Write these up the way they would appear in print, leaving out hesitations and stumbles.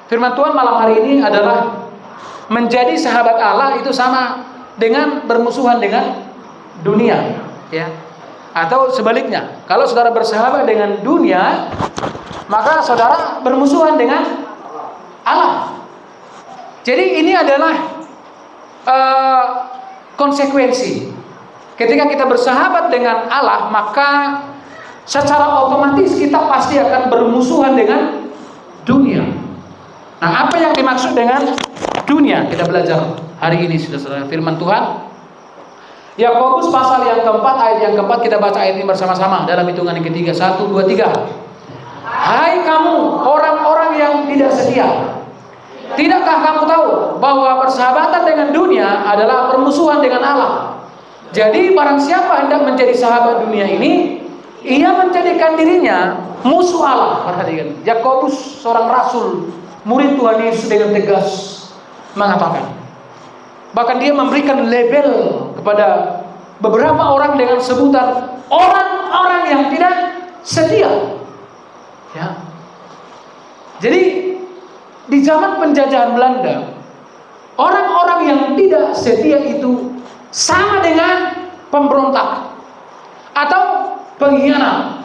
Firman Tuhan malam hari ini adalah menjadi sahabat Allah itu sama dengan bermusuhan dengan dunia, ya. Atau sebaliknya, kalau saudara bersahabat dengan dunia, maka saudara bermusuhan dengan Allah. Jadi ini adalah konsekuensi. Ketika kita bersahabat dengan Allah, maka secara otomatis kita pasti akan bermusuhan dengan dunia. Nah, apa yang dimaksud dengan dunia? Kita belajar hari ini, saudara. Firman Tuhan Yakobus pasal yang keempat, ayat yang keempat, kita baca ayat ini bersama-sama dalam hitungan yang ketiga. 1, 2, 3. Hai kamu orang-orang yang tidak setia, tidakkah kamu tahu bahwa persahabatan dengan dunia adalah permusuhan dengan Allah? Jadi barang siapa hendak menjadi sahabat dunia ini, ia menjadikan dirinya musuh Allah. Perhatikan, Yakobus seorang rasul, murid Tuhan Yesus, dengan tegas mengatakan, bahkan dia memberikan label kepada beberapa orang dengan sebutan orang-orang yang tidak setia. Ya. Jadi di zaman penjajahan Belanda, orang-orang yang tidak setia itu sama dengan pemberontak atau pengkhianat.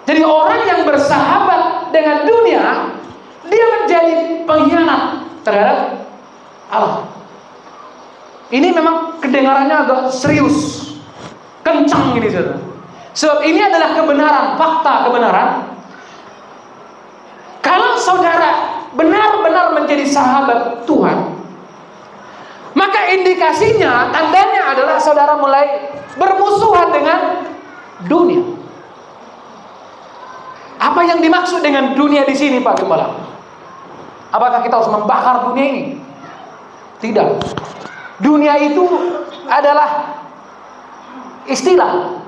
Jadi orang yang bersahabat dengan dunia, dia menjadi pengkhianat terhadap Allah. Ini memang kedengarannya agak serius, kencang ini, saudara. Sebab ini adalah kebenaran, fakta kebenaran. Kalau saudara benar-benar menjadi sahabat Tuhan, maka indikasinya, tandanya adalah saudara mulai bermusuhan dengan dunia. Apa yang dimaksud dengan dunia di sini, Pak Gembala? Apakah kita harus membakar dunia ini? Tidak. Dunia itu adalah istilah.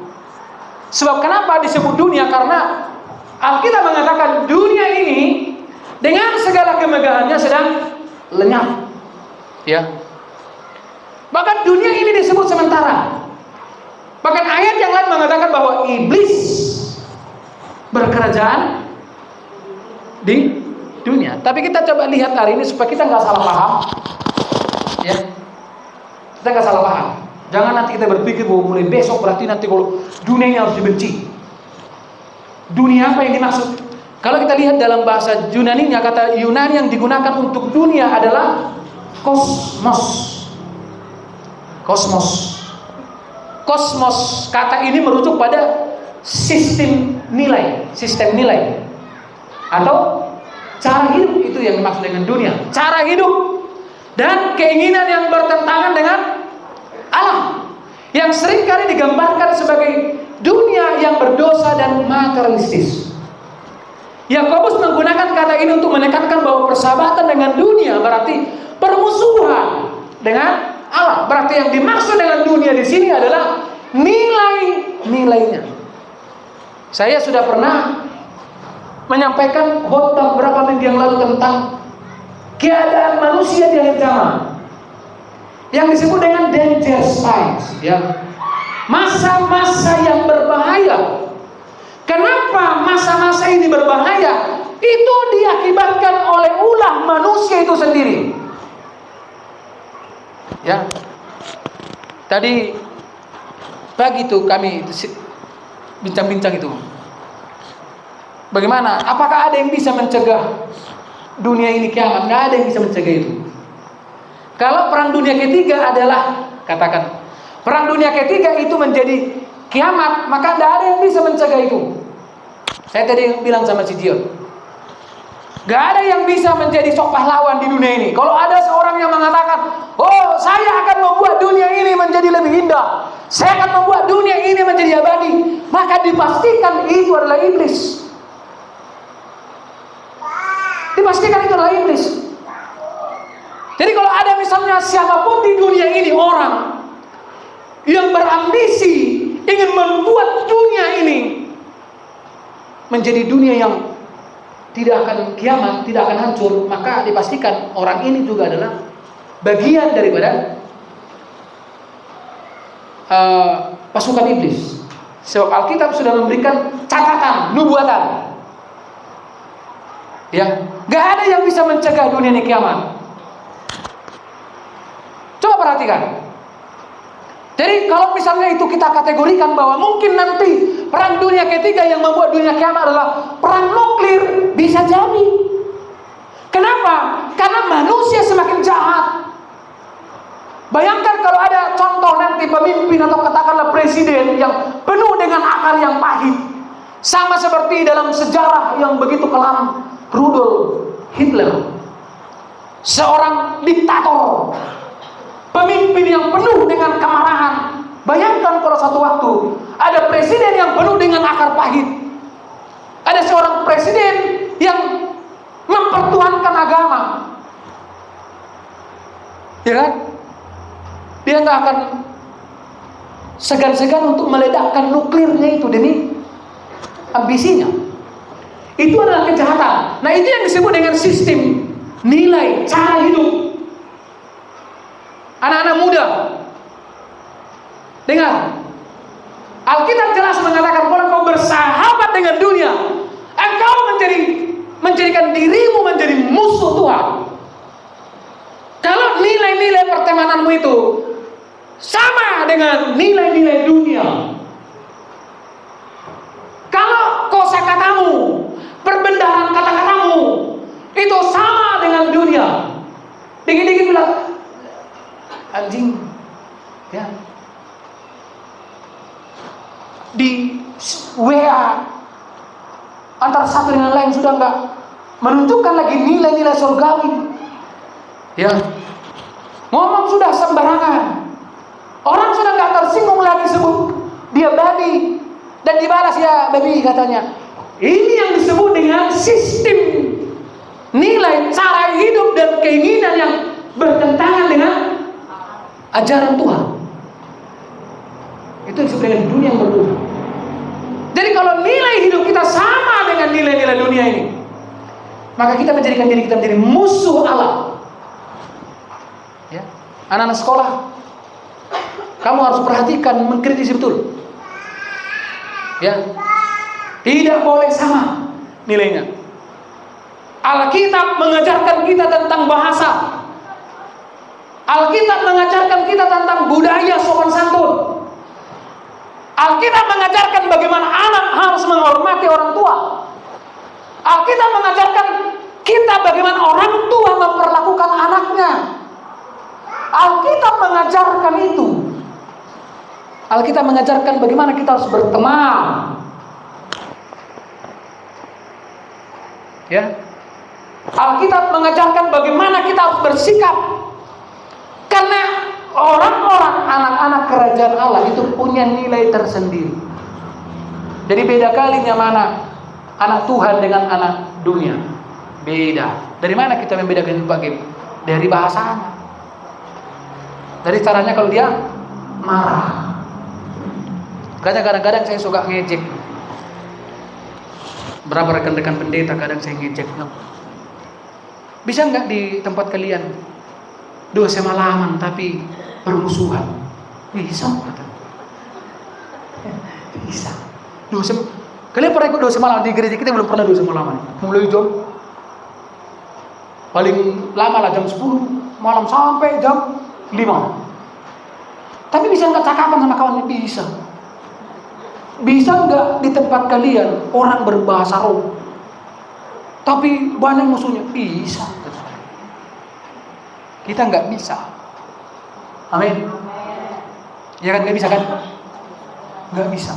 Sebab kenapa disebut dunia? Karena Alkitab mengatakan dunia ini dengan segala kemegahannya sedang lenyap. Ya. Bahkan dunia ini disebut sementara. Bahkan ayat yang lain mengatakan bahwa iblis berkerajaan di dunia. Tapi kita coba lihat hari ini supaya kita nggak salah paham. Ya, kita nggak salah paham. Jangan nanti kita berpikir bahwa mulai besok berarti nanti kalau dunia ini harus dibenci. Dunia apa yang dimaksud? Kalau kita lihat dalam bahasa Yunani-nya, kata Yunani yang digunakan untuk dunia adalah kosmos. Kosmos. Kosmos, kata ini merujuk pada sistem nilai atau cara hidup. Itu yang dimaksud dengan dunia, cara hidup dan keinginan yang bertentangan dengan Allah, yang seringkali digambarkan sebagai dunia yang berdosa dan materialistis. Yakobus menggunakan kata ini untuk menekankan bahwa persahabatan dengan dunia berarti permusuhan dengan Allah. Berarti yang dimaksud dengan dunia di sini adalah nilai-nilainya. Saya sudah pernah menyampaikan khotbah beberapa minggu yang lalu tentang keadaan manusia di akhir zaman, yang disebut dengan danger times, ya. Masa-masa yang berbahaya. Kenapa masa-masa ini berbahaya? Itu diakibatkan oleh ulah manusia itu sendiri. Ya. Tadi pagi itu kami bincang-bincang itu. Bagaimana? Apakah ada yang bisa mencegah dunia ini kiamat? Nggak ada yang bisa mencegah itu. Kalau perang dunia ketiga adalah, katakan, perang dunia ketiga itu menjadi kiamat, maka nggak ada yang bisa mencegah itu. Saya tadi bilang sama si Dion, nggak ada yang bisa menjadi sok pahlawan di dunia ini. Kalau ada seorang yang mengatakan, oh saya akan membuat dunia ini menjadi lebih indah, saya akan membuat dunia ini menjadi abadi, maka dipastikan itu adalah iblis. Dipastikan itu adalah iblis. Jadi kalau ada misalnya siapapun di dunia ini orang yang berambisi ingin membuat dunia ini menjadi dunia yang tidak akan kiamat, tidak akan hancur, maka dipastikan orang ini juga adalah bagian daripada pasukan iblis. Sebab Alkitab sudah memberikan catatan nubuatan Ya, nggak ada yang bisa mencegah dunia ini kiamat. Coba perhatikan. Jadi kalau misalnya itu kita kategorikan bahwa mungkin nanti perang dunia ketiga yang membuat dunia kiamat adalah perang nuklir, bisa jadi. Kenapa? Karena manusia semakin jahat. Bayangkan kalau ada contoh nanti pemimpin atau katakanlah presiden yang penuh dengan akar yang pahit. Sama seperti dalam sejarah yang begitu kelam, Rudolf Hitler. Seorang diktator, pemimpin yang penuh dengan kemarahan. Bayangkan kalau satu waktu ada presiden yang penuh dengan akar pahit. Ada seorang presiden yang mempertuhankan agama. Ya kan? Dia nggak akan segan-segan untuk meledakkan nuklirnya itu demi ambisinya. Itu adalah kejahatan. Nah, itu yang disebut dengan sistem nilai cara hidup. Anak-anak muda, dengar, Alkitab jelas mengatakan kalau kau bersahabat dengan dunia, engkau menjadikan dirimu menjadi musuh Tuhan. Kalau nilai-nilai pertemananmu itu sama dengan nilai-nilai dunia, kalau kosakatamu, perbendaharaan kata-katamu itu sama dengan dunia, dikit-dikit bilang anjing, ya, di WA antara satu dengan lain sudah enggak menunjukkan lagi nilai-nilai surgawi, ya, ngomong sudah sembarangan, orang sudah enggak tersinggung lagi sebut dia babi dan dibalas ya babi katanya. Ini yang disebut dengan sistem nilai cara hidup dan keinginan yang bertentangan dengan ajaran Tuhan. Itu disebut dengan dunia yang berbeda. Jadi kalau nilai hidup kita sama dengan nilai-nilai dunia ini, maka kita menjadikan diri kita menjadi musuh Allah. Ya, anak-anak sekolah, kamu harus perhatikan, mengkritisi betul. Ya, tidak boleh sama nilainya. Alkitab mengajarkan kita tentang bahasa. Alkitab mengajarkan kita tentang budaya sopan santun. Alkitab mengajarkan bagaimana anak harus menghormati orang tua. Alkitab mengajarkan kita bagaimana orang tua memperlakukan anaknya. Alkitab mengajarkan itu. Alkitab mengajarkan bagaimana kita harus berteman. Ya. Alkitab mengajarkan bagaimana kita harus bersikap. Karena orang-orang anak-anak kerajaan Allah itu punya nilai tersendiri. Jadi beda kalinya mana anak Tuhan dengan anak dunia. Beda. Dari mana kita membedakan bagaimana? Dari bahasanya. Dari caranya kalau dia marah. Kadang-kadang saya suka ngejek. Berapa rekan-rekan pendeta kadang saya ngejek. Bisa nggak di tempat kalian dosa malaman tapi bermusuhan? Bisa. Bisa. Dosa. Kalian pernah ikut dosa malaman? Di gereja kita belum pernah dosa malaman. Mulai jam paling lama lah jam 10 malam sampai jam 5. Tapi bisa nggak cakapan sama kawannya? Bisa. Bisa nggak di tempat kalian orang berbahasa roh tapi banyak musuhnya? Bisa. Kita nggak bisa. Amin. Ya kan, nggak bisa kan? Nggak bisa.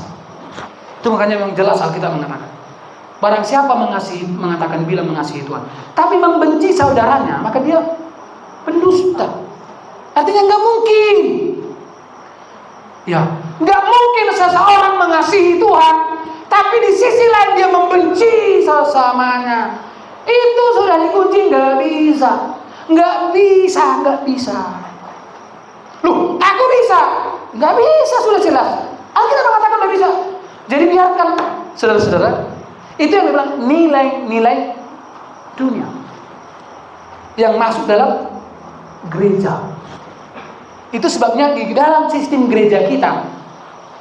Itu makanya yang jelas Alkitab mengatakan, barang siapa mengatakan bila mengasihi Tuhan, tapi membenci saudaranya, maka dia pendusta. Artinya nggak mungkin. Ya, nggak mungkin seseorang mengasihi Tuhan, tapi di sisi lain dia membenci sesamanya. Itu sudah dikunci, nggak bisa. Nggak bisa. Loh, aku bisa. Nggak bisa, sudah jelas. Alkitab mengatakan nggak bisa. Jadi biarkan, saudara-saudara, itu yang dibilang nilai-nilai dunia yang masuk dalam gereja. Itu sebabnya di dalam sistem gereja kita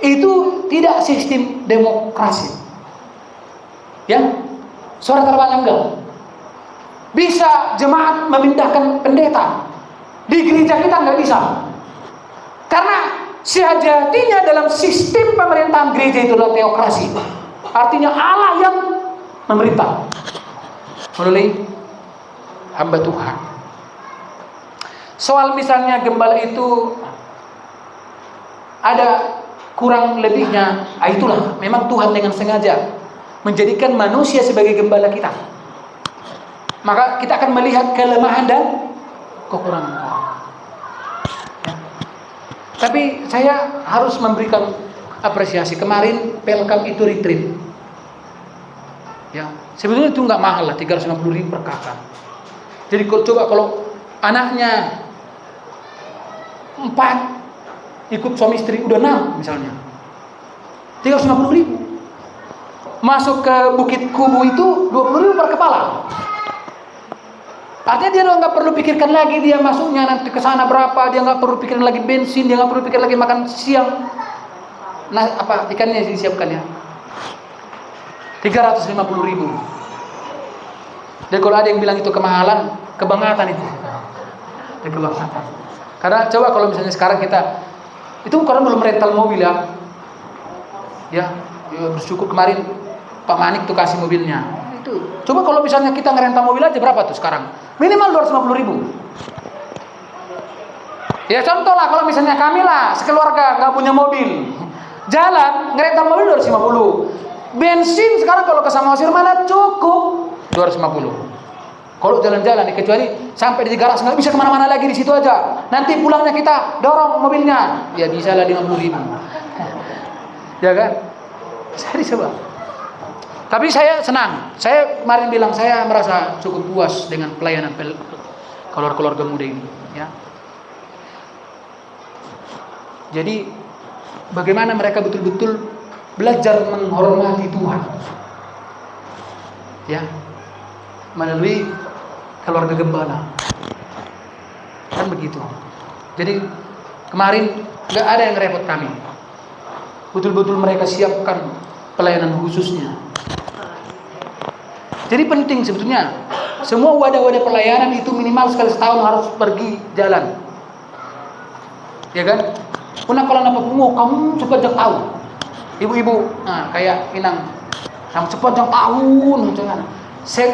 itu tidak sistem demokrasi. Ya, suara terbanyak enggak? Bisa jemaat memindahkan pendeta. Di gereja kita nggak bisa. Karena sejatinya dalam sistem pemerintahan gereja itu adalah teokrasi. Artinya Allah yang memerintah melalui hamba Tuhan. Soal misalnya gembala itu ada kurang lebihnya, itulah memang Tuhan dengan sengaja menjadikan manusia sebagai gembala kita. Maka kita akan melihat kelemahan dan kekurangan. Ya. Tapi saya harus memberikan apresiasi. Kemarin Pelkam itu retreat. Ya, sebetulnya itu nggak mahal lah, 350.000 per kakak. Jadi coba kalau anaknya 4 ikut suami istri udah 6 misalnya, 350.000. Masuk ke Bukit Kubu itu 20.000 per kepala. Artinya dia nggak perlu pikirkan lagi dia masuknya nanti ke sana berapa, dia nggak perlu pikirin lagi bensin, dia nggak perlu pikir lagi makan siang. Nah, apa ikannya disiapkan ya? 350.000. Dan kalau ada yang bilang itu kemahalan, kebangatan itu. Kebangatan. Karena coba kalau misalnya sekarang kita itu karena belum rental mobil ya. Ya, bersyukur kemarin Pak Manik tuh kasih mobilnya. Itu. Coba kalau misalnya kita ngerental mobil aja berapa tuh sekarang? Minimal 250.000. Ya contoh lah kalau misalnya kami lah sekeluarga nggak punya mobil, jalan ngerental mobil 250. Bensin sekarang kalau ke Samosir mana cukup 250. Kalau jalan-jalan, kecuali sampai di garasi nggak bisa kemana-mana lagi di situ aja. Nanti pulangnya kita dorong mobilnya, ya bisa lah 50.000. Ya kan? Saya dicoba. Tapi saya senang. Saya kemarin bilang saya merasa cukup puas dengan pelayanan keluarga muda ini. Ya. Jadi bagaimana mereka betul-betul belajar menghormati Tuhan. Ya. Melalui keluarga gembala. Kan begitu. Jadi kemarin nggak ada yang repot kami. Betul-betul mereka siapkan pelayanan khususnya. Jadi penting sebetulnya semua wadah-wadah pelayanan itu minimal sekali setahun harus pergi jalan. Ya kan? Puna kalau napa pungu kamu sepanjang tahun. Ibu-ibu, nah kayak Inang, kamu sepanjang tahun jangan.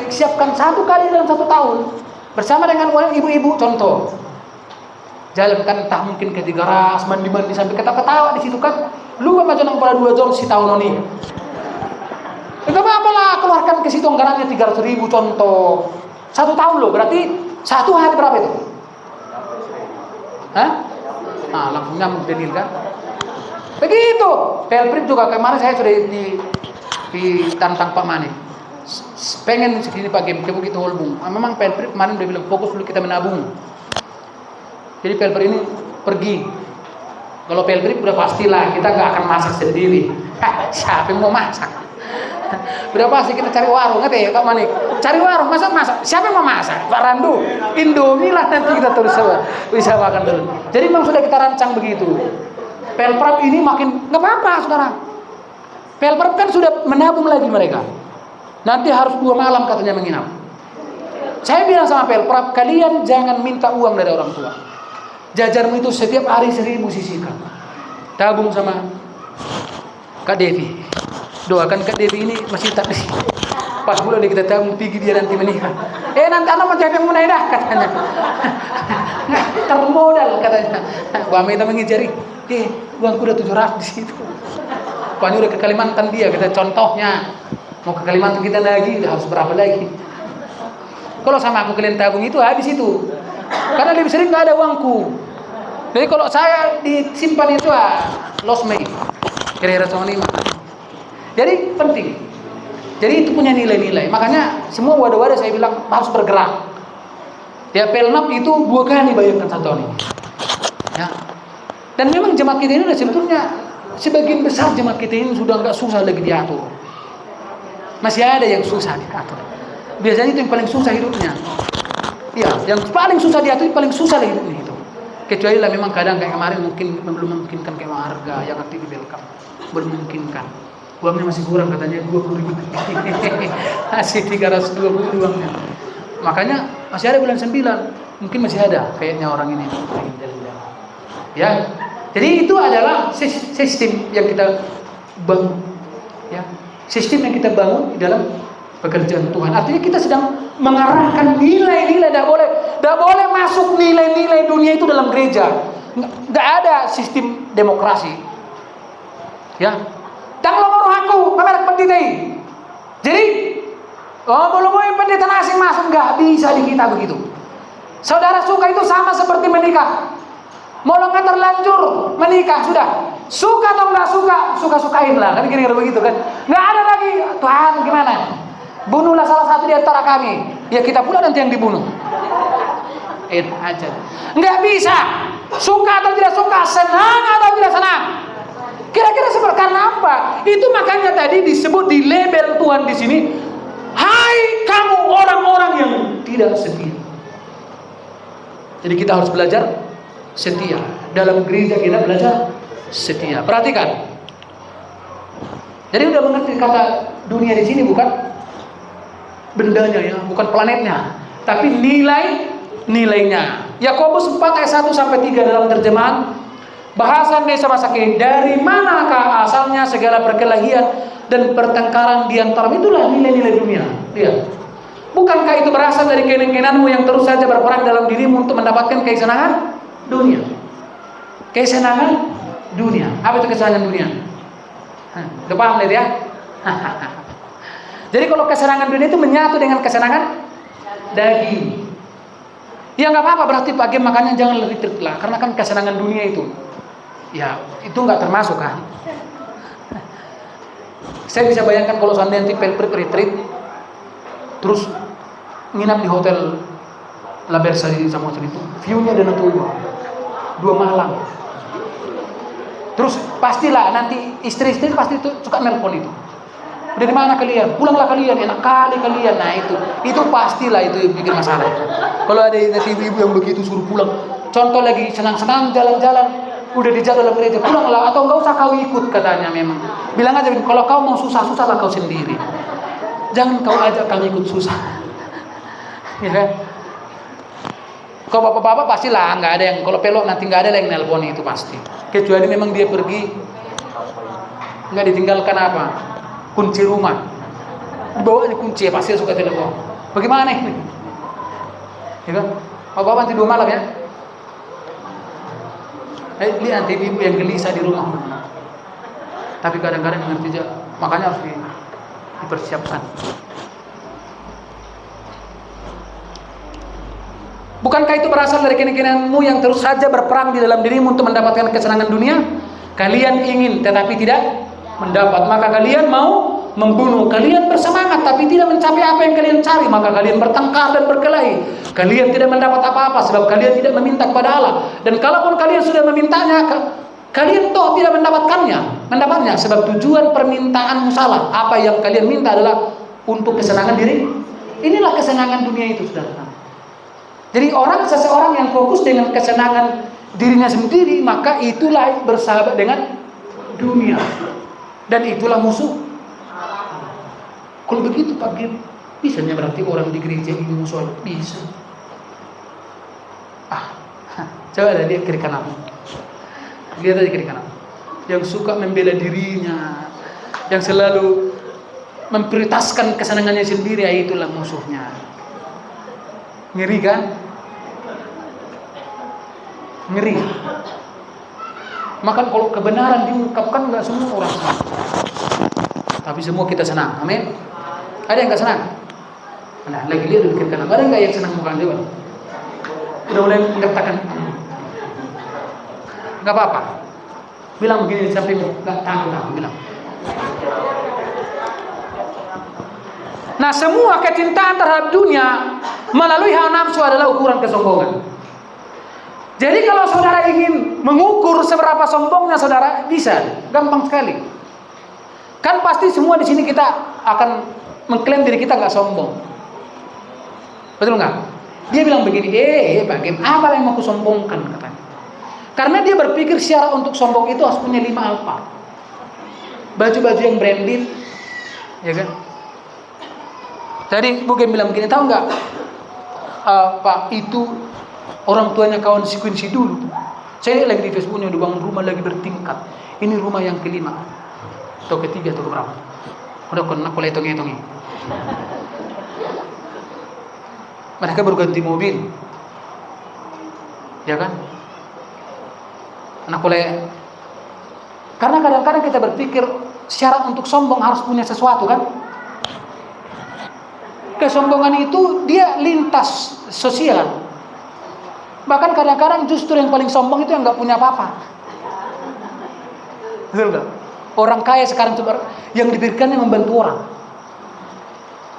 Siapkan 1 kali dalam 1 tahun bersama dengan ibu-ibu contoh. Jalan kan entah mungkin ke garas, mandi-mandi sampai ketawa-ketawa di situ kan. Lu apa jangan pada 2 jam si tahun ini. Enggak apa-apa lah, keluarkan ke situ anggarannya 300.000 contoh. 1 tahun loh, berarti 1 hari berapa itu? Hah? Nah, langsung nyambung Denil kan? Begitu. Pelprip juga kemarin saya sudah ditantang Pak Manik. Pengen segini Pak Game, begitu Holbung. Memang Pelprip kemarin udah bilang fokus dulu kita menabung. Jadi Pelprip ini pergi. Kalau Pelprip udah pastilah kita nggak akan masak sendiri. Siapa yang mau masak? Udah pasti kita cari warung, ngerti ya Kak Manik? Cari warung, masak. Siapa yang mau masak? Pak Randu, Indomie lah nanti kita terus bisa makan dulu. Jadi memang sudah kita rancang begitu. Pelprap ini makin nggak apa-apa, saudara. Pelprap kan sudah menabung lagi mereka. Nanti harus 2 malam katanya menginap. Saya bilang sama Pelprap, kalian jangan minta uang dari orang tua. Jajarmu itu setiap hari 1.000 sisihkan. Tabung sama Kak Devi. Doakan Kak Devi ini masih tak di. Pas bulan kita tabung tinggi dia nanti menikah. Nanti anak macam yang menaik dah katanya. Termodal katanya. Wah kita mengijari. Uangku udah 700 di situ. Pokoknya udah ke Kalimantan dia. Kita contohnya mau ke Kalimantan kita lagi harus berapa lagi? Kalau sama aku kalian tabung itu habis itu. Karena lebih sering nggak ada uangku. Jadi kalau saya disimpan itu lost me. Kira-kira sama 5. Jadi penting. Jadi itu punya nilai-nilai. Makanya semua wadah-wadah saya bilang harus bergerak. Ya Pelnap itu 2 kali bayarkan 1 tahun ini. Ya. Dan memang jemaat kita ini sebetulnya sebagian besar jemaat kita ini sudah nggak susah lagi diatur. Masih ada yang susah diatur. Biasanya itu yang paling susah hidupnya. Iya, yang paling susah diatur, paling susah lah hidupnya itu. Kecuali lah memang kadang kayak kemarin mungkin belum memungkinkan kayak warga yang aktif di Pelkam. Belum memungkinkan. Uangnya masih kurang katanya 20.000. Masih 320 uangnya. Makanya masih ada bulan 9. Mungkin masih ada kayaknya orang ini. Ya. Jadi itu adalah sistem yang kita bangun. Ya. Sistem yang kita bangun di dalam pekerjaan Tuhan. Artinya kita sedang mengarahkan nilai-nilai. Tidak boleh masuk nilai-nilai dunia itu dalam gereja. Nggak ada sistem demokrasi. Ya. Tang lomor aku, pamer pendeta. Jadi, belum mau pendeta asing masuk, nggak bisa di kita begitu. Saudara suka itu sama seperti menikah. Mau nggak terlanjur menikah sudah. Suka atau nggak suka, suka-sukain lah. Kan kira-kira begitu kan. Nggak ada lagi, Tuhan gimana? Bunuhlah salah satu di antara kami. Ya kita pula nanti yang dibunuh. Aja. Nggak bisa. Suka atau tidak suka, senang atau tidak senang. Kira-kira seperti karena apa? Itu makanya tadi disebut di label Tuhan di sini. Hai kamu orang-orang yang tidak setia. Jadi kita harus belajar setia. Dalam gereja kita belajar setia. Perhatikan. Jadi udah mengerti kata dunia di sini bukan bendanya ya, bukan planetnya, tapi nilainya. Yakobus 4 ayat 1 sampai 3 dalam terjemahan bahasa Indonesia masa kini. Dari manakah asalnya segala perkelahian dan pertengkaran di antara itulah nilai-nilai dunia. Lihat. Bukankah itu berasal dari keinginanmu yang terus saja berperang dalam dirimu untuk mendapatkan kesenangan dunia? Kesenangan dunia. Apa itu kesenangan dunia? Udah paham lihat ya? Jadi kalau kesenangan dunia itu menyatu dengan kesenangan daging. Ya nggak apa-apa, berarti pagi makanya jangan retreat lah, karena kan kesenangan dunia itu, ya itu nggak termasuk kan. Saya bisa bayangkan kalau seandainya nanti retreat, terus nginap di hotel La Bersa di Samosir itu, view-nya Danau Toba, 2 malam. Terus pastilah nanti istri-istri pasti itu suka nelpon itu. Udah di mana kalian? Pulanglah kalian, enak kali kalian. Nah itu pastilah itu yang bikin masalah. Kalau ada nanti ibu yang begitu suruh pulang. Contoh lagi senang-senang jalan-jalan, udah di dalam gereja, pulanglah atau enggak usah kau ikut katanya memang. Bilang aja kalau kau mau susah-susahlah kau sendiri. Jangan kau ajak kami ikut susah. Ya kan? Kalau bapak-bapak pastilah nggak ada yang kalau pelok nanti nggak ada yang nelpon itu pasti. Kecuali memang dia pergi nggak ditinggalkan apa kunci rumah, dibawa aja kunci ya pasti suka telepon. Bagaimana ini? Ya kan? Bapak nanti 2 malam ya. Lihat nanti ibu yang gelisah di rumah. Tapi kadang-kadang mengerti aja, makanya harus dipersiapkan. Bukankah itu berasal dari keinginanmu yang terus saja berperang di dalam dirimu untuk mendapatkan kesenangan dunia? Kalian ingin tetapi tidak mendapat, maka kalian mau membunuh. Kalian bersemangat tapi tidak mencapai apa yang kalian cari, maka kalian bertengkar dan berkelahi. Kalian tidak mendapat apa-apa sebab kalian tidak meminta kepada Allah. Dan kalaupun kalian sudah memintanya, kalian toh tidak mendapatnya sebab tujuan permintaanmu salah. Apa yang kalian minta adalah untuk kesenangan diri. Inilah kesenangan dunia itu, saudara. Jadi seseorang yang fokus dengan kesenangan dirinya sendiri, maka itulah bersahabat dengan dunia. Dan itulah musuh. Kalau begitu Pak Gem, bisanya berarti orang di gereja ini musuh bisa. Coba ada dia kiri kanan. Lihat aja kiri kanan. Yang suka membela dirinya, yang selalu memprioritaskan kesenangannya sendiri, ya itulah musuhnya. Ngeri kan? Ngeri. Maka kalau kebenaran diungkapkan nggak semua orang senang, tapi semua kita senang. Amin. Ada yang nggak senang? Nah, lagi lihat di kiri kanan. Ada nggak yang senang bukan dia? Udah mulai mengatakan, nggak apa-apa. Bilang begini di sampingmu, nggak tahu bilang. Nah, semua kecintaan terhadap dunia melalui hawa nafsu adalah ukuran kesombongan. Jadi kalau saudara ingin mengukur seberapa sombongnya saudara, bisa, gampang sekali. Kan pasti semua di sini kita akan mengklaim diri kita nggak sombong, betul nggak? Dia bilang begini, bagaimana apa yang mau aku sombongkan katanya? Karena dia berpikir secara untuk sombong itu harus punya 5 alfa, baju-baju yang branded, ya kan? Jadi bukan bilang begini, tahu nggak? Pak itu orang tuanya kawan si Quincy dulu. Saya lihat lagi di Facebooknya udah bangun rumah lagi bertingkat. Ini rumah yang kelima atau ketiga atau berapa? Udah kena aku hitung-hitung. Mereka baru ganti mobil, ya kan? Anak boleh. Karena kadang-kadang kita berpikir syarat untuk sombong harus punya sesuatu kan? Kesombongan itu dia lintas sosial. Bahkan kadang-kadang justru yang paling sombong itu yang nggak punya apa-apa. Betul nggak? Orang kaya sekarang coba yang diberikannya membantu orang.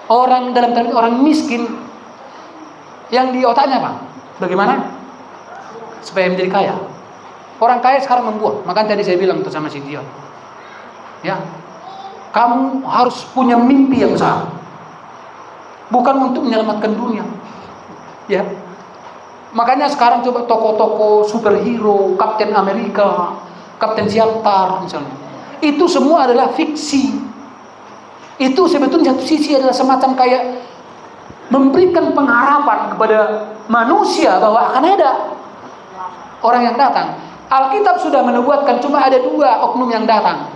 Orang dalam tanda orang miskin yang di otaknya apa? Bagaimana supaya menjadi kaya? Orang kaya sekarang membuat. Makanya tadi saya bilang tuh sama si Dion, ya, kamu harus punya mimpi yang besar, bukan untuk menyelamatkan dunia, ya. Makanya sekarang coba toko-toko superhero, Kapten Amerika, Kapten Siantar misalnya, itu semua adalah fiksi. Itu sebetulnya satu sisi adalah semacam kayak memberikan pengharapan kepada manusia bahwa akan ada orang yang datang. Alkitab sudah menubuatkan cuma ada 2 oknum yang datang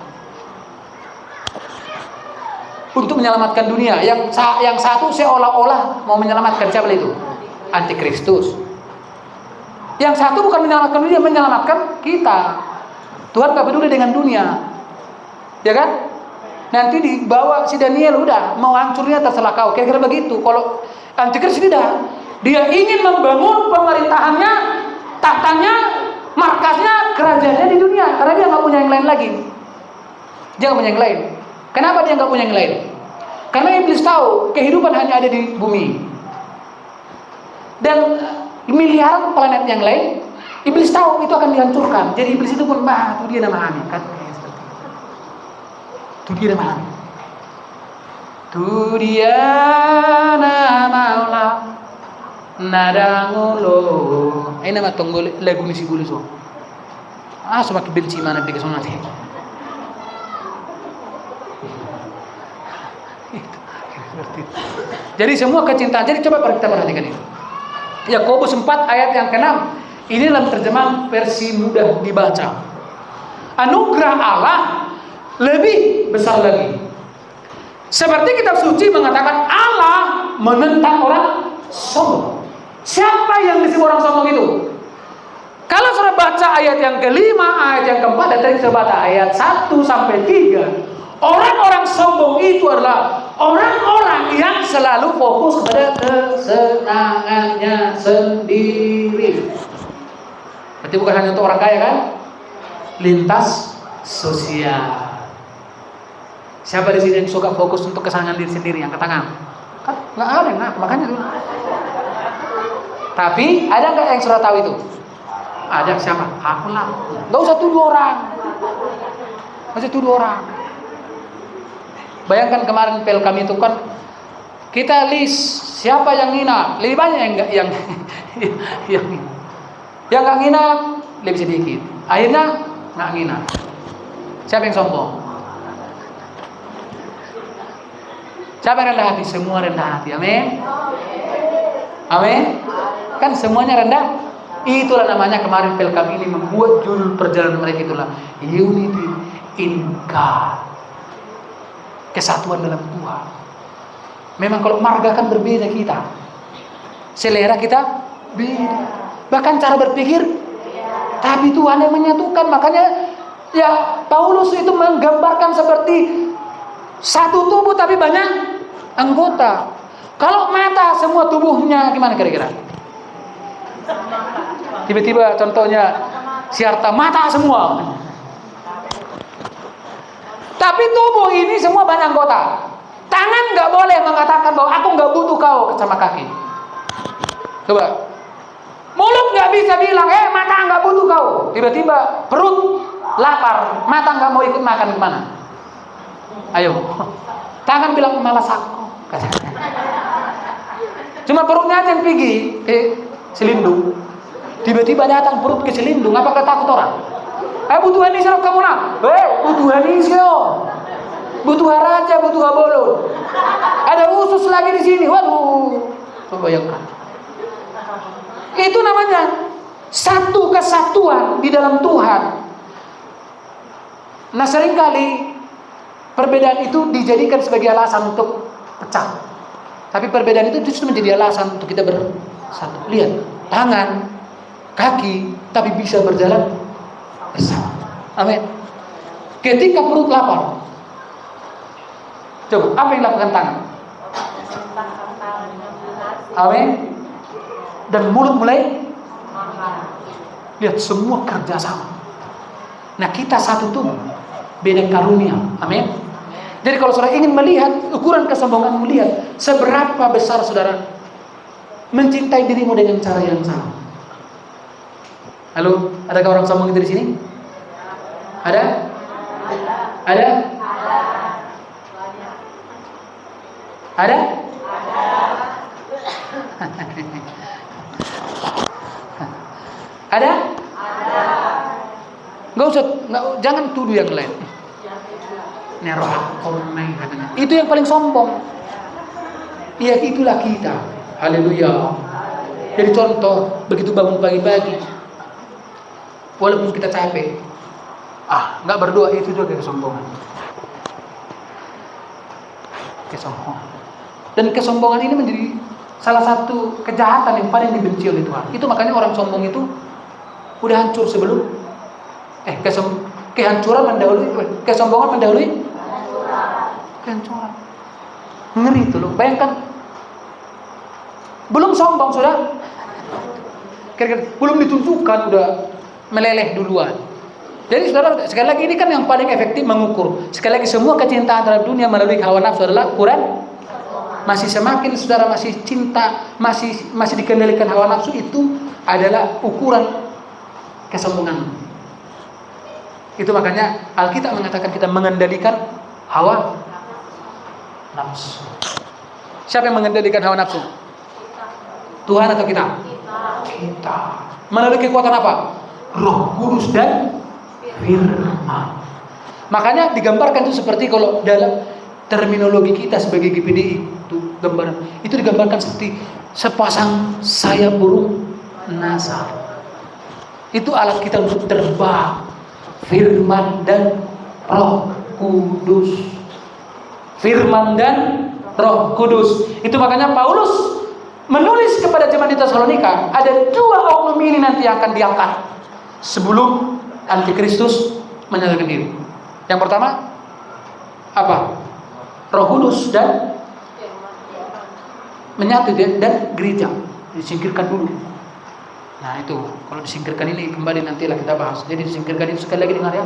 untuk menyelamatkan dunia. Yang satu seolah-olah mau menyelamatkan, siapa itu? Antikristus. Yang satu bukan menyelamatkan dunia, menyelamatkan kita. Tuhan gak peduli dengan dunia, ya kan? Nanti dibawa si Daniel, udah mau hancurnya terserah kau. Kira-kira begitu. Kalau Antikristus tidak, dia ingin membangun pemerintahannya, tahtanya, markasnya, kerajaannya di dunia. Karena dia nggak punya yang lain lagi. Dia nggak punya yang lain. Kenapa dia nggak punya yang lain? Karena iblis tahu kehidupan hanya ada di bumi. Dan miliaran planet yang lain, iblis tahu itu akan dihancurkan. Jadi iblis itu pun itu dia namanya kan. Itu dia namanya. Tu dia nama Allah nadangulo. Ini nama tonggol lagu ni si bulu so. Semakin benci mana dia kesana nanti. Jadi semua kecintaan. Jadi coba kita perhatikan itu. Yakobus 4 ayat yang ke-6. Ini dalam terjemahan versi mudah dibaca. Anugerah Allah lebih besar lagi. Seperti kitab suci mengatakan Allah menentang orang sombong. Siapa yang disebut orang sombong itu? Kalau sudah baca ayat yang ke-5, ayat yang ke-4, dan tadi sudah baca ayat 1 sampai 3. Orang-orang sombong itu adalah orang-orang yang selalu fokus pada kesenangannya sendiri. Berarti bukan hanya untuk orang kaya kan? Lintas sosial. Siapa di sini yang suka fokus untuk kesenangan diri sendiri? Yang ke tangan? Kan nggak ada yang ngaku, makanya dulu. Tapi ada nggak yang sudah tahu itu? Ada. Siapa? Aku lah. Nggak usah tuduh orang. Nggak usah tuduh orang. Bayangkan kemarin pel kami itu kan kita list siapa yang ngina, lebih banyak yang nggak ngina lebih sedikit. Akhirnya nggak ngina. Siapa yang sombong? Siapa yang rendah hati? Semua rendah hati. Amin. Amin. Kan semuanya rendah. Itulah namanya kemarin pel kami ini membuat judul perjalanan mereka itulah Unity in God. Kesatuan dalam Tuhan. Memang kalau marga kan berbeda kita, selera kita beda, bahkan cara berpikir, tapi Tuhan yang menyatukan. Makanya ya Paulus itu menggambarkan seperti satu tubuh tapi banyak anggota. Kalau mata semua tubuhnya gimana kira-kira? Tiba-tiba contohnya si Harta mata semua. Tapi tubuh ini semua banyak anggota. Tangan nggak boleh mengatakan bahwa aku nggak butuh kau sama kaki. Coba. Mulut nggak bisa bilang, mata nggak butuh kau. Tiba-tiba perut lapar, mata nggak mau ikut makan kemana? Ayo. Tangan bilang malas aku. Cuma perutnya aja yang pergi ke selindung. Tiba-tiba datang perut ke selindung. Apakah takut orang? Butuh ini serap kamu nak. Butuh ini sio. Butuh raja, butuh bolon. Ada usus lagi di sini. Waduh. Coba bayangkan. Itu namanya satu kesatuan di dalam Tuhan. Nah, seringkali perbedaan itu dijadikan sebagai alasan untuk pecah. Tapi perbedaan itu justru menjadi alasan untuk kita bersatu. Lihat, tangan, kaki, tapi bisa berjalan bersama. Amin. Ketika perut lapar, coba apa yang lakukan tangan? Amin. Dan mulut mulai lihat semua kerjasama. Nah, kita satu tubuh, beda karunia. Amin. Jadi kalau saudara ingin melihat ukuran kesombongan, melihat seberapa besar saudara mencintai dirimu dengan cara yang sama. Halo, adakah orang sombong itu di sini? Ada? Ada? Ada? Ada? Jangan tuduh yang lain. Itu yang paling sombong. Ya, itulah kita. Haleluya. Jadi contoh, begitu bangun pagi-pagi, walaupun kita capek, nggak berdoa, itu juga kesombongan. Kesombongan. Dan kesombongan ini menjadi salah satu kejahatan yang paling dibenci oleh Tuhan. Itu makanya orang sombong itu udah hancur sebelum kehancuran mendahului, kesombongan mendahului kehancuran. Ngeri itu loh. Bayangkan, belum sombong sudah, belum ditunjukkan udah meleleh duluan. Jadi saudara, sekali lagi ini kan yang paling efektif mengukur. Sekali lagi, semua kecintaan terhadap dunia melalui hawa nafsu adalah ukuran. Masih semakin saudara masih cinta, masih dikendalikan hawa nafsu, itu adalah ukuran kesombongan. Itu makanya Alkitab mengatakan kita mengendalikan hawa nafsu. Siapa yang mengendalikan hawa nafsu? Tuhan atau kita? Kita. Melalui kekuatan apa? Roh Kudus dan firman. Makanya digambarkan itu seperti, kalau dalam terminologi kita sebagai GPDI, itu gambaran, itu digambarkan seperti sepasang sayap burung nasar. Itu alat kita untuk terbang. Firman dan Roh Kudus. Firman dan Roh Kudus. Itu makanya Paulus menulis kepada jemaat di Tesalonika, ada dua oknum ini nanti yang akan diangkat sebelum Antikristus menyatakan diri. Yang pertama apa? Roh Kudus dan menyatu dan gereja disingkirkan dulu. Nah itu, kalau disingkirkan ini kembali nantilah kita bahas. Jadi disingkirkan itu sekali lagi dengar ya,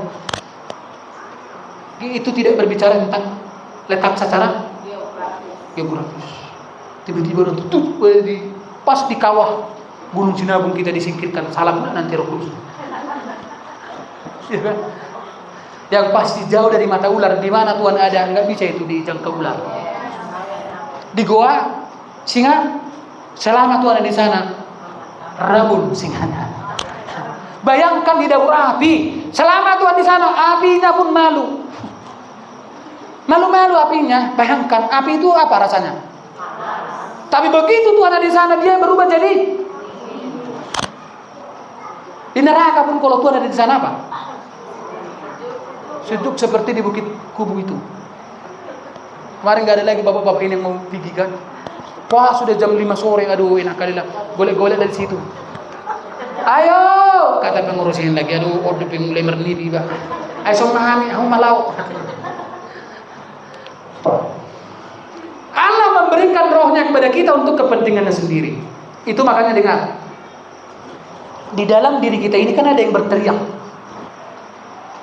itu tidak berbicara tentang letak secara geografis. Tiba-tiba pas di kawah Gunung Sinabung kita disingkirkan, salah pula nanti Roh Kudus. Ya kan? Yang pasti jauh dari mata ular, di mana Tuhan ada, nggak bisa itu dijangkau ular. Di goa singa, selama Tuhan ada di sana, rabun singanya. Bayangkan di dapur api, selama Tuhan di sana, apinya pun malu. Malu-malu apinya. Bayangkan, api itu apa rasanya? Tapi begitu Tuhan ada di sana, dia berubah jadi di neraka pun kalau Tuhan ada di sana apa? Sejuk seperti di Bukit Kubu itu. Kemarin nggak ada lagi bapak-bapak ini yang mau pergi kan? Wah sudah jam 5 sore, aduh enak kali lah, golek-golek dari situ. Ayo, kata pengurusin lagi, aduh order mulai mernibi bah. Ayo somahami, aku malau. Allah memberikan rohnya kepada kita untuk kepentingannya sendiri. Itu makanya dengar, di dalam diri kita ini kan ada yang berteriak.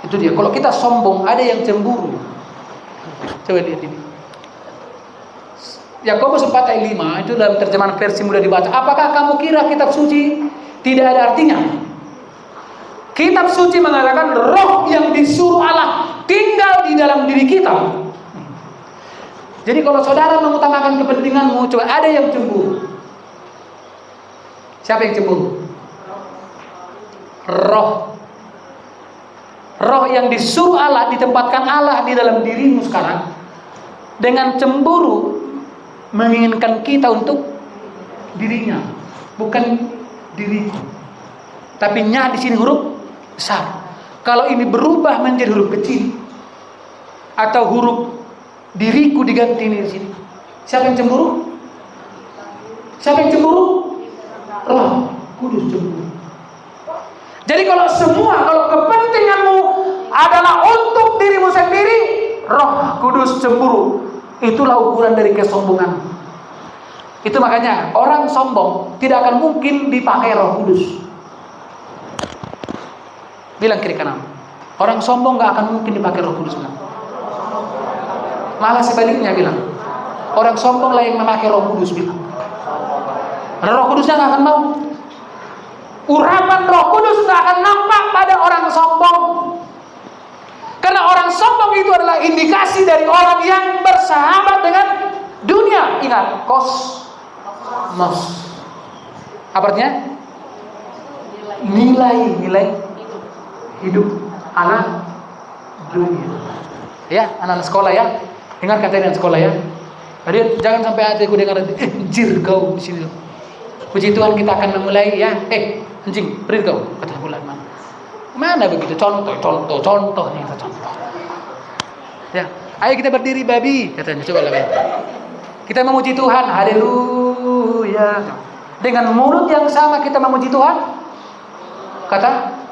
Itu dia, kalau kita sombong ada yang cemburu. Coba lihat ini, Yakobus 4 ayat 5, itu dalam terjemahan versi mudah dibaca. Apakah kamu kira kitab suci tidak ada artinya? Kitab suci mengatakan roh yang disuruh Allah tinggal di dalam diri kita. Jadi kalau saudara mengutamakan kepentinganmu, coba ada yang cemburu. Siapa yang cemburu? Roh yang disuruh Allah, ditempatkan Allah di dalam dirimu sekarang, dengan cemburu menginginkan kita untuk dirinya, bukan diriku. Tapi nya di sini huruf besar. Kalau ini berubah menjadi huruf kecil atau huruf diriku diganti ini di sini, siapa yang cemburu? Siapa yang cemburu? Roh Kudus cemburu. Jadi kalau kepentinganmu adalah untuk dirimu sendiri, Roh Kudus cemburu. Itulah ukuran dari kesombongan. Itu makanya orang sombong tidak akan mungkin dipakai Roh Kudus. Bilang kiri kanan. Orang sombong gak akan mungkin dipakai Roh Kudus. Malah sebaliknya bilang. Orang sombong lah yang memakai Roh Kudus bilang. Roh Kudusnya gak akan mau. Urapan Roh Kudus gak akan nampak pada orang sombong. Karena orang sombong itu adalah indikasi dari orang yang bersahabat dengan dunia. Ingat, kosmos. Apa artinya? Nilai hidup anak dunia. Ya, anak-anak sekolah ya. Dengar kata anak sekolah ya. Jadi jangan sampai hatiku dengar anjir kau di sini. Puji Tuhan kita akan memulai ya. Anjing, beri kau kata bulan mana. Mana begitu contoh nih contoh. Ya, ayo kita berdiri babi katanya coba lah. Kita memuji Tuhan, haleluya. Dengan mulut yang sama kita memuji Tuhan. Kata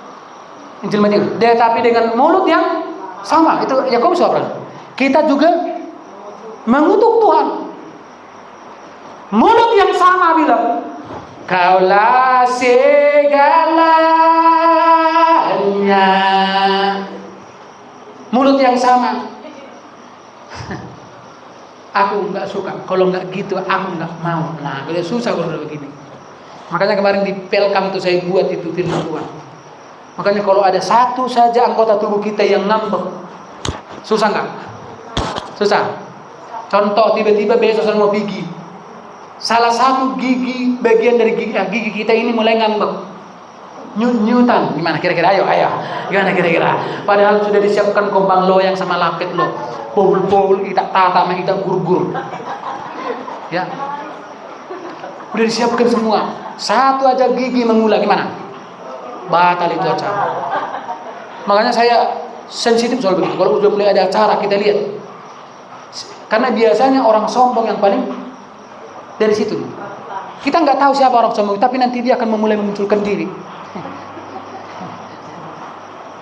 Injil Matius. Tapi dengan mulut yang sama, itu Yakobus apa? Kita juga mengutuk Tuhan. Mulut yang sama bilang, Kaulah segalanya. Mulut yang sama. Aku nggak suka. Kalau nggak gitu, aku nggak mau. Nah, kalau susah kalau begini. Makanya kemarin di Pelkam itu saya buat itu firman Tuhan. Makanya kalau ada satu saja anggota tubuh kita yang ngambek, susah nggak? Susah. Contoh tiba-tiba besok mau gigi. Salah satu bagian dari gigi kita ini mulai ngambek. Nyutan. Gimana kira-kira? Ayo. Gimana kira-kira? Padahal sudah disiapkan kombang loyang sama lapet lo. Bowl itak tata, itak gur-gur. Ya. Udah disiapkan semua. Satu aja gigi mengulang gimana? Batal itu acara. Makanya saya sensitif soal begitu. Kalau udah mulai ada acara kita lihat. Karena biasanya orang sombong yang paling dari situ. Kita nggak tahu siapa orang sombong, tapi nanti dia akan memulai memunculkan diri.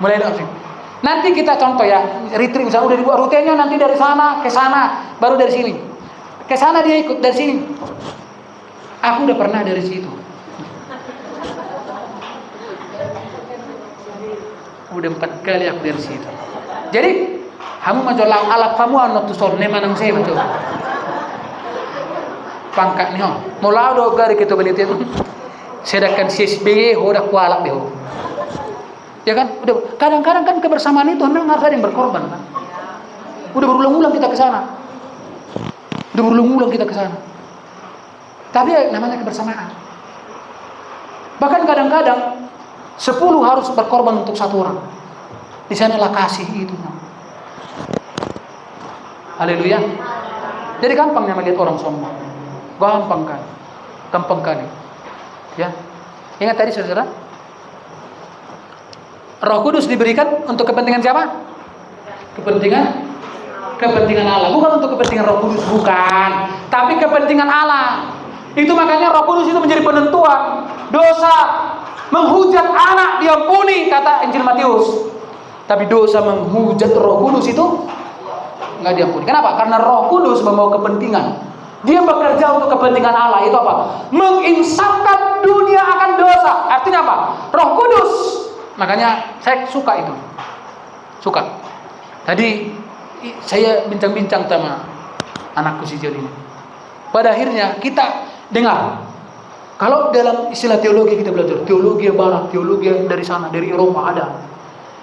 Mulai dari nanti kita contoh ya, retreat misalnya udah dibuat rutenya nanti dari sana ke sana, baru dari sini. Ke sana dia ikut dari sini. Aku udah pernah dari situ. Udah 4 kali aku dari situ. Jadi, kamu majolang alat kamu anu tu son nemanang saya macam. Pangkat ni ho. Mula do gari kita beli tu. Sedangkan CSB udah kualak deh. Ya kan? Udah kadang-kadang kan kebersamaan itu memang harus ada yang berkorban kan. Udah berulang-ulang kita ke sana. Tapi ya, namanya kebersamaan. Bahkan kadang-kadang 10 harus berkorban untuk satu orang. Di sanalah kasih itu. Haleluya. Jadi gampangnya melihat orang sombong. Gampang kali. Ya. Ingat tadi saudara? Roh Kudus diberikan untuk kepentingan siapa? Kepentingan Allah. Bukan untuk kepentingan Roh Kudus, bukan. Tapi kepentingan Allah. Itu makanya Roh Kudus itu menjadi penentuan dosa. Menghujat anak diampuni kata Injil Matius. Tapi dosa menghujat Roh Kudus itu nggak diampuni. Kenapa? Karena Roh Kudus membawa kepentingan. Dia bekerja untuk kepentingan Allah. Itu apa? Menginsafkan dunia akan dosa. Artinya apa? Roh Kudus. Makanya saya suka itu. Tadi saya bincang-bincang sama anakku si Jody ini. Pada akhirnya kita dengar. Kalau dalam istilah teologi kita belajar teologi barat, teologi dari sana, dari Eropa ada.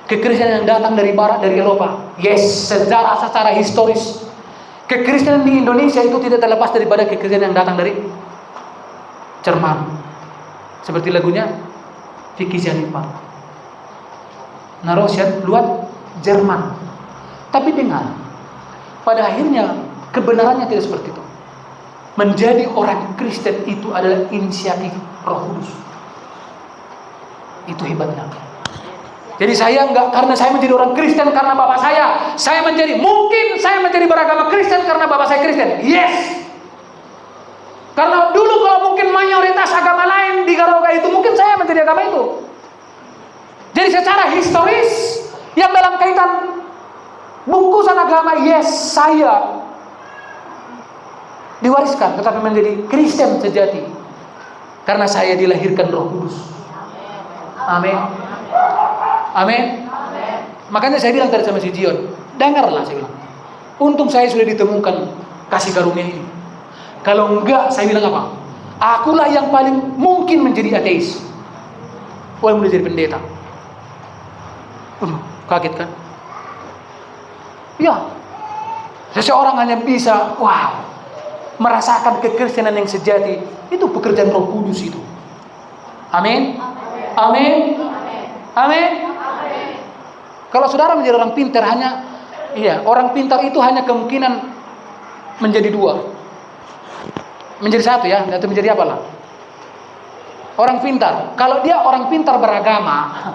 Kekristenan yang datang dari barat, dari Eropa. Yes, secara historis. Kekristenan di Indonesia itu tidak terlepas daripada kekristenan yang datang dari Jerman. Seperti lagunya Vicky Sianipa. Narosian luat Jerman. Tapi dengar, pada akhirnya kebenarannya tidak seperti itu. menjadi orang Kristen itu adalah inisiatif Roh Kudus. Itu hebatnya. Jadi saya enggak karena saya menjadi orang Kristen karena bapak saya mungkin saya menjadi beragama Kristen karena bapak saya Kristen. Yes. Karena dulu kalau mungkin mayoritas agama lain di Garoga itu, mungkin saya menjadi agama itu. Jadi secara historis yang dalam kaitan bungkusan agama, yes, saya diwariskan, tetapi menjadi Kristen sejati karena saya dilahirkan Roh Kudus. Amin. Amin. Makanya saya bilang tadi sama si Jion, dengarlah saya bilang. Untung saya sudah ditemukan kasih karunia ini. Kalau enggak, saya bilang apa? Akulah yang paling mungkin menjadi ateis. Walaupun menjadi pendeta. Kaget kan? Ya. Seseorang hanya bisa, merasakan kekristenan yang sejati. Itu pekerjaan Roh Kudus itu. Amin. Amin. Amin. Kalau saudara menjadi orang pintar orang pintar itu hanya kemungkinan menjadi dua. Menjadi satu ya, atau menjadi apalah. Orang pintar, kalau dia orang pintar beragama,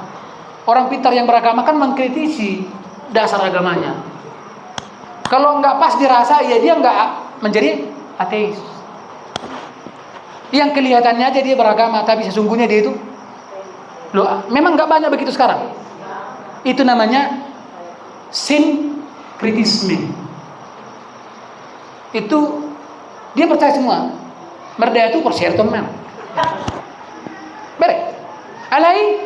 orang pintar yang beragama kan mengkritisi dasar agamanya. Kalau nggak pas dirasa, ya dia nggak menjadi ateis. Yang kelihatannya aja dia beragama, tapi sesungguhnya dia itu memang nggak banyak begitu sekarang. Itu namanya sinkritisme. Itu dia percaya semua. Merdeka itu percaya teman. Baik. Alai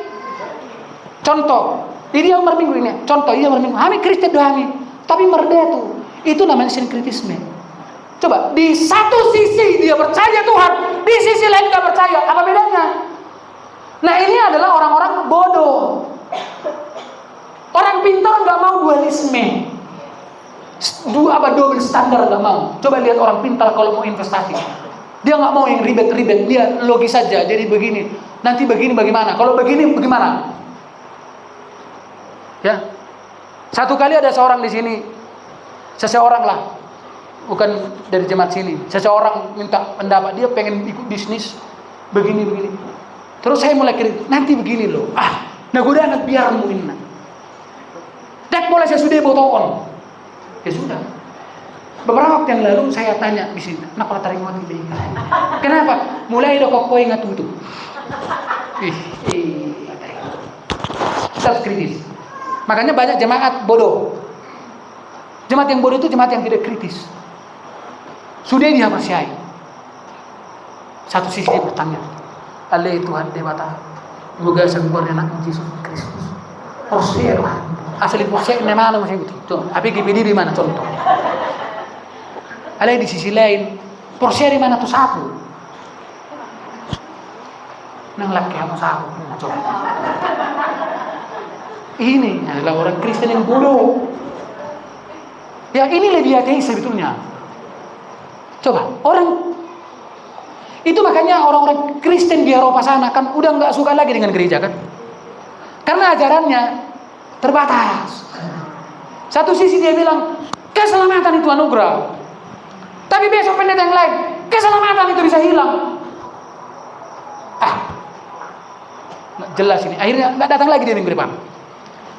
contoh. Ini yang berminggu ini. Contoh ini yang berminggu. Kami Kristen kami. Tapi merdeka itu namanya sinkritisme. Coba di satu sisi dia percaya Tuhan, di sisi lain nggak percaya. Apa bedanya? Nah ini adalah orang-orang bodoh. Orang pintar nggak mau dualisme. Double standar nggak mau. Coba lihat orang pintar kalau mau investasi, dia nggak mau yang ribet-ribet. Dia logis saja. Jadi begini, nanti begini bagaimana? Kalau begini bagaimana? Ya, satu kali ada seorang di sini, seseorang lah, bukan dari jemaat sini. Seseorang minta pendapat, dia pengen ikut bisnis begini. Terus saya mulai kritik, nanti begini loh. Nagoda anak biarmu ini. Dek boleh saya sudah botoon. Ya sudah. Beberapa waktu yang lalu saya tanya di sini, kenapa tarik mati ini? Kenapa? Mulai ada kok ingat itu. Self kritis. Makanya banyak jemaat bodoh. Jemaat yang bodoh itu jemaat yang tidak kritis. Sudah dia percaya. Satu sisi dia bertanya, Allah Tuhan Dewata, semoga sempurna anak Yesus Kristus. Percaya asli percaya di mana masih itu. Tapi GPD di mana contoh? Ada di sisi lain, percaya di mana tuh satu? Nang laki kamu satu. Coba. Ini adalah orang Kristen yang bodoh. Ya ini lebih ateis sebetulnya. Coba orang itu makanya orang-orang Kristen di Eropa sana kan udah nggak suka lagi dengan gereja kan? Karena ajarannya terbatas. Satu sisi dia bilang keselamatan itu anugerah, tapi besok pendeta yang lain keselamatan itu bisa hilang. Jelas ini. Akhirnya nggak datang lagi dia minggu depan.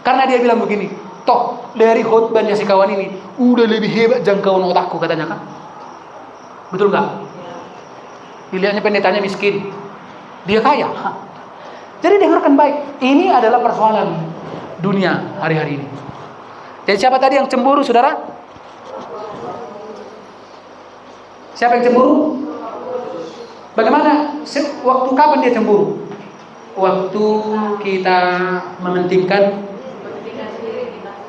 Karena dia bilang begini, toh dari khotbahnya si kawan ini udah lebih hebat jangkauan otakku katanya kan. Betul nggak? Dilihatnya pendetanya miskin, dia kaya. Jadi dengarkan baik, ini adalah persoalan dunia hari-hari ini. Jadi siapa tadi yang cemburu, saudara? Siapa yang cemburu? Bagaimana? Waktu kapan dia cemburu? Waktu kita mementingkan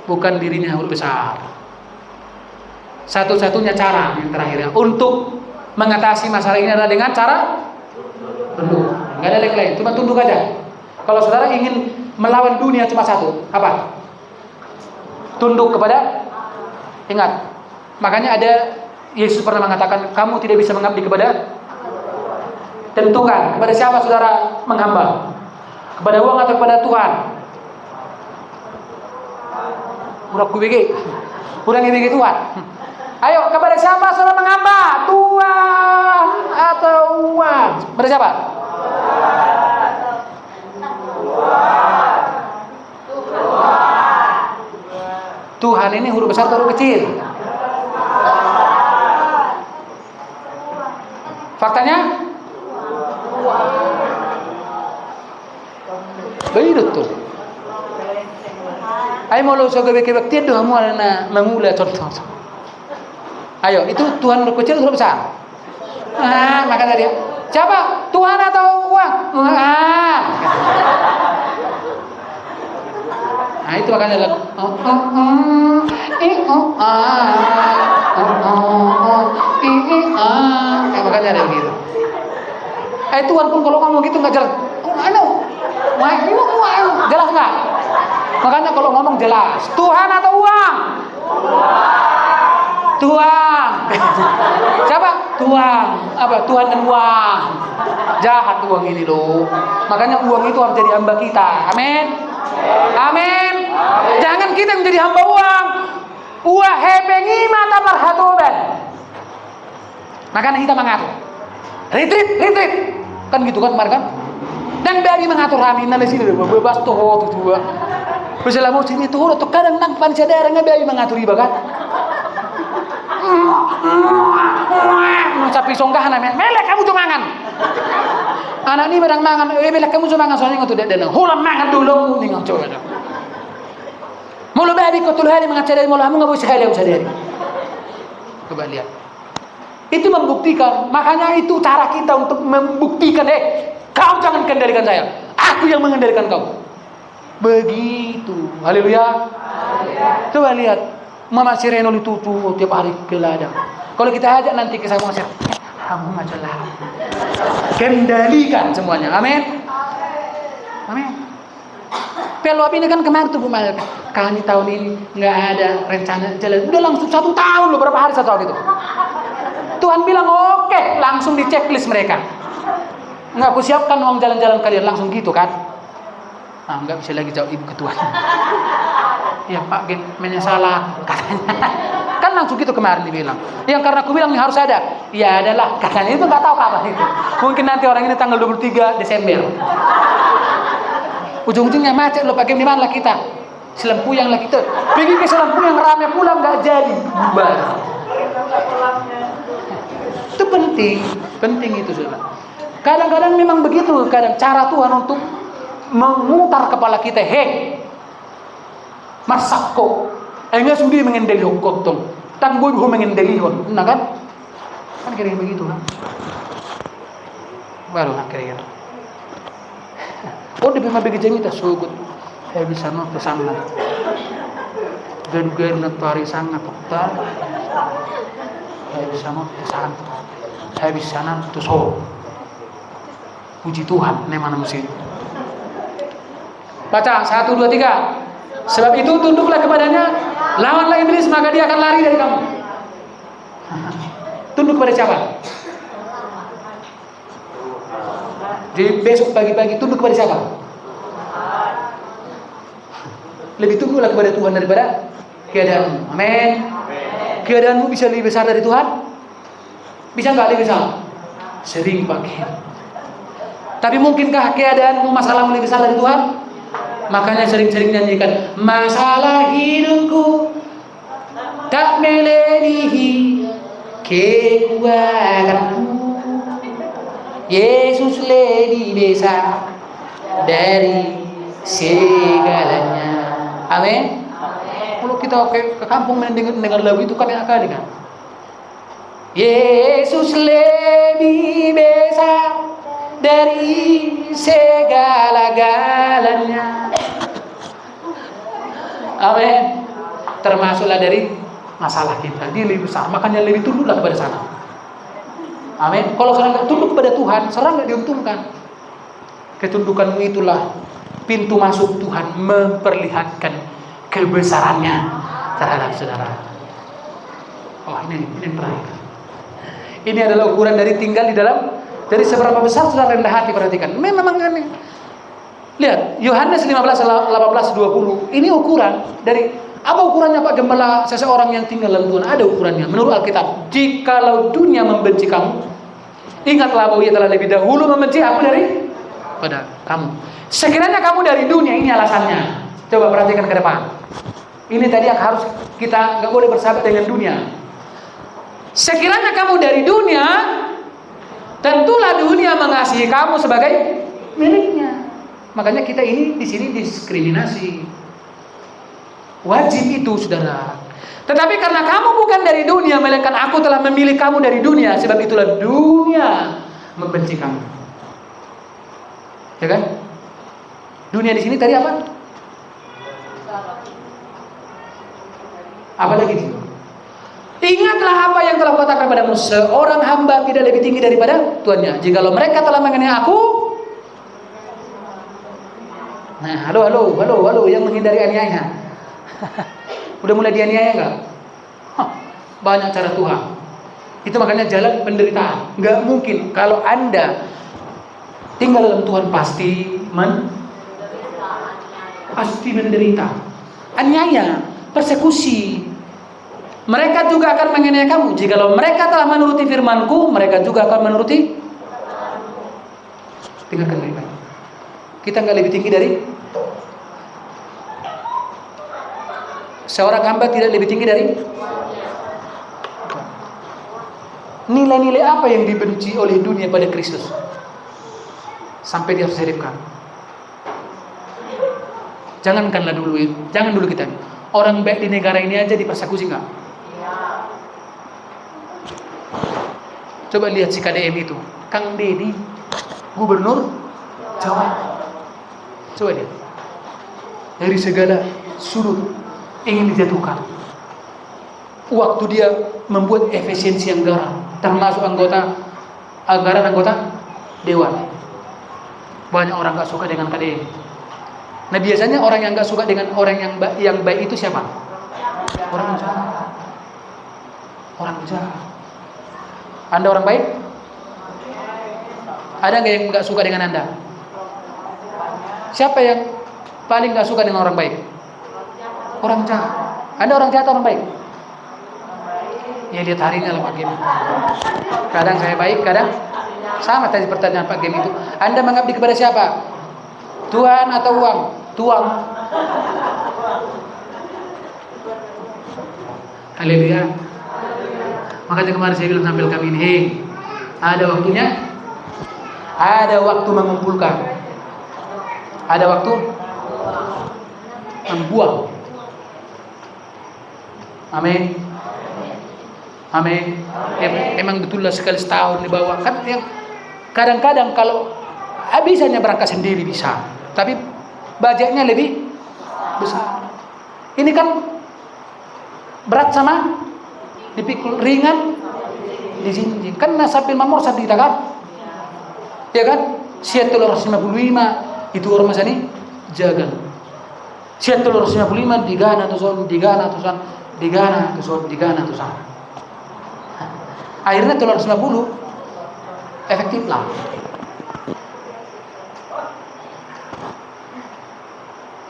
bukan dirinya yang lebih besar. Satu-satunya cara yang terakhir untuk mengatasi masalah ini adalah dengan cara tunduk. Nggak ada yang lain, cuma tunduk aja. Kalau saudara ingin melawan dunia cuma satu, apa? Tunduk kepada. Ingat, makanya ada Yesus pernah mengatakan, kamu tidak bisa mengabdi kepada. Tentukan kepada siapa saudara menghamba, kepada uang atau kepada Tuhan. Udah kubegi Tuhan. Ayo, kepada siapa saudara mengamba? Tuhan atau uang? Kepada siapa? Tuhan ini huruf besar atau huruf kecil? Faktanya? Begitu. Ayo mau lo sogo beke-beke doa mu ana mengula contoh. Ayo, itu Tuhan huruf kecil huruf besar. Maka tadi siapa? Tuhan atau uang? Nah, itu makanya makanya ada begitu. Tuhan pun kalau ngomong gitu nggak jelas. Jelas nggak? Makanya kalau ngomong jelas. Tuhan atau uang? Tuhan. Siapa? Tuhan. Apa? Tuhan dan uang. Jahat uang ini loh. Makanya uang itu harus jadi hamba kita. Amin. Amin. Jangan kita menjadi hamba uang. Uang hepengi mata perhatuan. Makanya kita mengatur. Retreat. Kan gitu kan kemarin kan? Dan bagi mengatur kami nanti sini bebas tuh dua. Bisa lah mau sini tuh kadang nang pan sadar bagi mengatur iba kan? Sapi songgahan namanya. Melek kamu cumangan. Anak ini barang mangan, melek kamu cumangan soalnya ngotu dek denang. Hulam mangan dulu nih ngono coba. Mulu bagi kau tuh hari mengajar dari mulamu nggak bisa hari usah dari. Coba lihat. Itu membuktikan, makanya itu cara kita untuk membuktikan, kau jangan kendalikan saya, aku yang mengendalikan kau. Begitu, haleluya. Coba lihat, Mama Sireno itu tuh tiap hari ke ladang. Kalau kita ajak nanti ke sama Sir, kamu majalah. Kendalikan semuanya, amin. Amin. Peluap ini kan kemarin tuh Bumayar, kami tahun ini nggak ada rencana jalan, udah langsung 1 tahun loh, berapa hari 1 tahun itu. Tuhan bilang oke, langsung di checklist mereka. Nggak aku siapkan uang jalan-jalan kalian langsung gitu kan? Nggak bisa lagi jawab ibu ketua. Ya Pak, menyesalah katanya. Kan langsung gitu kemarin dibilang. Yang karena aku bilang ini harus ada. Ya adalah katanya itu nggak tahu kapan itu. Mungkin nanti orang ini tanggal 23 Desember. Ujung-ujungnya macet lo pakai di mana lah kita? Selempuyang lah kita. Pergi ke Selempuyang rame pulang nggak jadi. Bubar. Itu penting itu sudah. Kadang-kadang memang begitu, kadang cara Tuhan untuk memutar kepala kita, masakko, enggak sudi mengendalikan kotong, tangguh mengendalikan, nah kan kira-kira begitu kan, baru lah kira-kira. Oh, dia memang begitu kita sugut, saya bisa nonton sana, gan-gan nonton sana pokta. Saya bisa nonton sana, saya bisa nonton so. Puji Tuhan, nemana musim. Baca 1, 2, 3. Sebab itu tunduklah kepadanya, lawanlah iblis maka dia akan lari dari kamu. Tunduk kepada siapa? Jadi besok pagi-pagi tunduk kepada siapa? Lebih tunduklah kepada Tuhan daripada keadaanmu. Amin. Keadaanmu bisa lebih besar dari Tuhan? Bisa nggak lebih besar? Sering pakai. Tapi mungkinkah keadaanmu masalahmu lebih besar dari Tuhan? Makanya sering-sering nyanyikan masalah hidupku tak melebihi kekuatanmu. Yesus lebih besar dari segalanya. Amin. Kalau kita ke kampung mendengar lagu itu kan yang akan kan. Yesus lebih besar dari segala-galanya. Amin. Termasuklah dari masalah kita. Dia lebih besar, makanya lebih tunduklah kepada sana. Amin. Kalau seorang nggak tunduk kepada Tuhan, seorang nggak diuntungkan. Ketundukanmu itulah pintu masuk Tuhan memperlihatkan kebesarannya terhadap saudara. Oh, ini terakhir. Ini adalah ukuran dari tinggal di dalam. Dari seberapa besar saudara rendah hati, perhatikan. Memang ini. Lihat, Yohanes 15, 18, 20. Ini ukuran dari Apa ukurannya Pak Gembala seseorang yang tinggal dalam Tuhan? Ada ukurannya. Menurut Alkitab, jikalau dunia membenci kamu, ingatlah bahwa ia telah lebih dahulu membenci aku daripada kamu. Sekiranya kamu dari dunia, ini alasannya. Coba perhatikan ke depan. Ini tadi yang harus kita nggak boleh bersahabat dengan dunia. Sekiranya kamu dari dunia, tentulah dunia mengasihi kamu sebagai miliknya. Makanya kita ini di sini diskriminasi. Wajib itu, saudara. Tetapi karena kamu bukan dari dunia, melainkan aku telah memilih kamu dari dunia, sebab itulah dunia membenci kamu. Ya kan? Dunia di sini tadi apa? Apa lagi? Ingatlah apa yang telah kukatakan kepadamu, seorang hamba tidak lebih tinggi daripada tuannya. Jikalau mereka telah menganiaya aku, nah, halo, yang menghindari aniaya. Udah mulai dianiaya enggak? Banyak cara Tuhan. Itu makanya jalan penderitaan. Enggak mungkin kalau Anda tinggal dalam Tuhan pasti menderita. Aniaya, persekusi. Mereka juga akan menganiaya kamu. Jikalau mereka telah menuruti firman-Ku, mereka juga akan menuruti. Dengarkan baik-baik. Kita enggak lebih tinggi dari seorang hamba, tidak lebih tinggi dari. Nilai-nilai apa yang dibenci oleh dunia pada Kristus sampai dia harus seripkan? Jangan dulu kita. Orang baik di negara ini aja dipersekusi nggak? Coba lihat si KDM itu, Kang Deddy, Gubernur Jawa. Coba lihat, dari segala sudut ingin dijatuhkan. Waktu dia membuat efisiensi anggaran, termasuk anggaran anggota dewan, banyak orang nggak suka dengan KDM. Nah, biasanya orang yang nggak suka dengan orang yang baik itu siapa? Orang jahat. Orang jahat. Anda orang baik? Ada nggak yang nggak suka dengan Anda? Siapa yang paling nggak suka dengan orang baik? Orang jahat. Anda orang jahat atau orang baik? Ya, lihat hari ini lah Pak Gem. Kadang saya baik, kadang sama tadi pertanyaan Pak Gem itu. Anda mengabdi kepada siapa? Tuhan atau uang? Tuang. Haleluya. Makanya kemarin saya bilang sambil kami ini, ada waktunya, ada waktu mengumpulkan, ada waktu membuang. Amin. Amin. Emang betullah sekali setahun di bawah kan, yang kadang-kadang kalau habisnya berangkat sendiri bisa, tapi budgetnya lebih besar. Ini kan berat sama dipikul, ringan dijinjing. Kan nasabil mamor saat kita kan, ya kan? Siat 355 itu orang masa ini jaga. Siat 355 digana tusan. Akhirnya 350 efektif lah.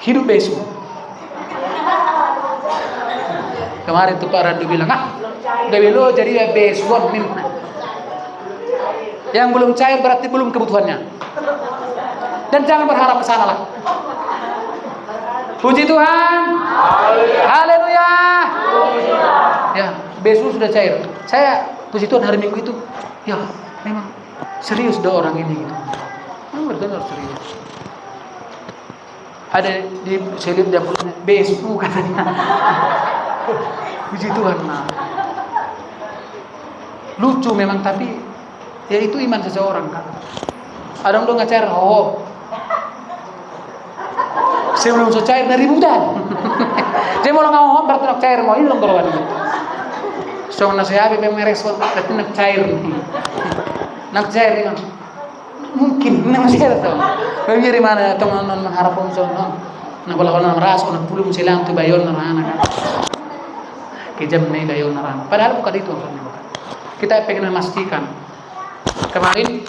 Hidup besok. Kemarin tuh Pak Randu bilang, Dewi lo jadi besok nih. Yang belum cair berarti belum kebutuhannya. Dan jangan berharap ke sana lah. Puji Tuhan. Haleluya. Ya, besok sudah cair. Saya puji Tuhan hari Minggu itu, ya memang serius dah orang ini gitu. Benar-benar serius. Ada di selip dia punya besok katanya. Puji Tuhan. Nah, lucu memang, tapi ya itu iman seseorang kan. Ada orang nggak cair, sebelum so cair dari ributan. Saya mau ngomong berarti nak cair, mau ini dong korban. So nasihat memang respon, berarti nak cair. Nak cair kan? Mungkin nak cair tuh. Bagaimana mana teman-teman mengharap unsur non. Nak bola-bola ras, nak puluh silang tu bayon narana kan. Kejam nih bayon narana. Padahal bukan itu maksudnya, bukan. Kita pengen memastikan. Kemarin